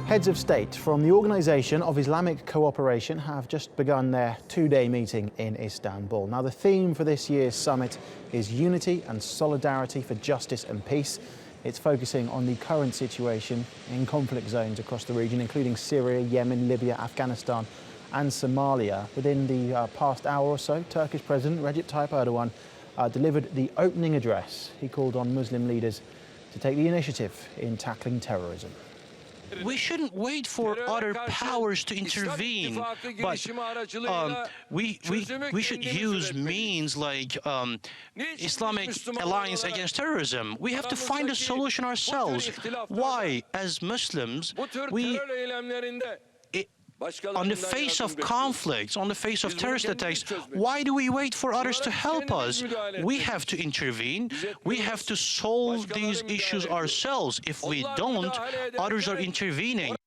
Heads of state from the Organisation of Islamic Cooperation have just begun their two-day meeting in Istanbul. Now, the theme for this year's summit is unity and solidarity for justice and peace. It's focusing on the current situation in conflict zones across the region, including Syria, Yemen, Libya, Afghanistan and Somalia. Within the past hour or so, Turkish President Recep Tayyip Erdogan delivered the opening address. He called on Muslim leaders to take the initiative in tackling terrorism. We shouldn't wait for other powers to intervene, but we should use means like Islamic Alliance Against Terrorism. We have to find a solution ourselves. Why, as Muslims, on the face of conflicts, on the face of terrorist attacks, why do we wait for others to help us? We have to intervene. We have to solve these issues ourselves. If we don't, others are intervening.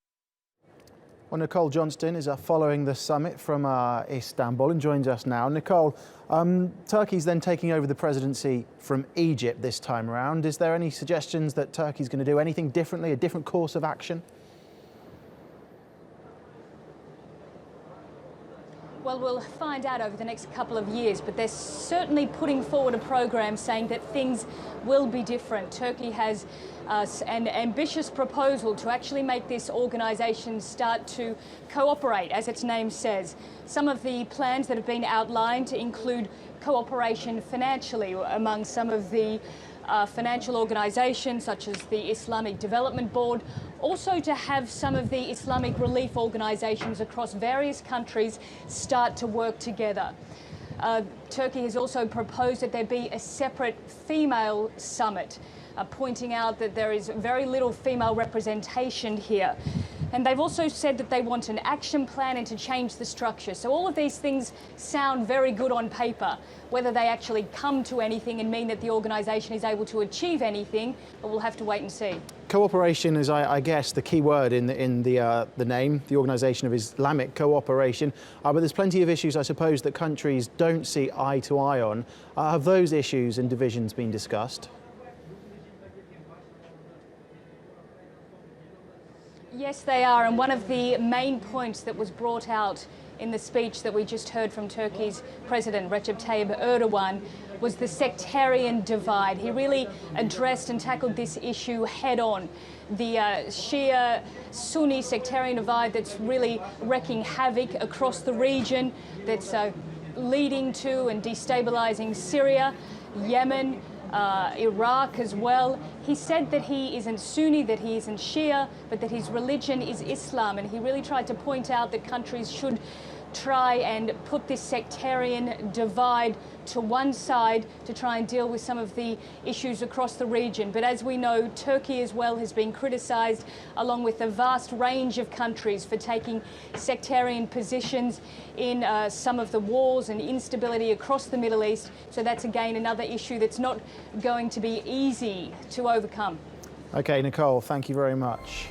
Well, Nicole Johnston is following the summit from Istanbul and joins us now. Nicole, Turkey's then taking over the presidency from Egypt this time around. Is there any suggestions that Turkey's going to do anything differently, a different course of action? Well, we'll find out over the next couple of years, but they're certainly putting forward a program saying that things will be different. Turkey has an ambitious proposal to actually make this organisation start to cooperate, as its name says. Some of the plans that have been outlined include cooperation financially among some of the financial organisations such as the Islamic Development Board, also to have some of the Islamic relief organisations across various countries start to work together. Turkey has also proposed that there be a separate female summit, pointing out that there is very little female representation here. And they've also said that they want an action plan and to change the structure. So all of these things sound very good on paper. Whether they actually come to anything and mean that the organisation is able to achieve anything, but we'll have to wait and see. Cooperation is, I guess, the key word in the name, the Organisation of Islamic Cooperation. But there's plenty of issues, I suppose, that countries don't see eye to eye on. Have those issues and divisions been discussed? Yes, they are, and one of the main points that was brought out in the speech that we just heard from Turkey's President Recep Tayyip Erdogan was the sectarian divide. He really addressed and tackled this issue head on. The Shia-Sunni sectarian divide that's really wreaking havoc across the region, that's leading to and destabilising Syria, Yemen, Iraq as well. He said that he isn't Sunni, that he isn't Shia, but that his religion is Islam, and he really tried to point out that countries should try and put this sectarian divide to one side to try and deal with some of the issues across the region. But as we know, Turkey as well has been criticised, along with a vast range of countries, for taking sectarian positions in some of the wars and instability across the Middle East. So that's again another issue that's not going to be easy to overcome. OK, Nicole, thank you very much.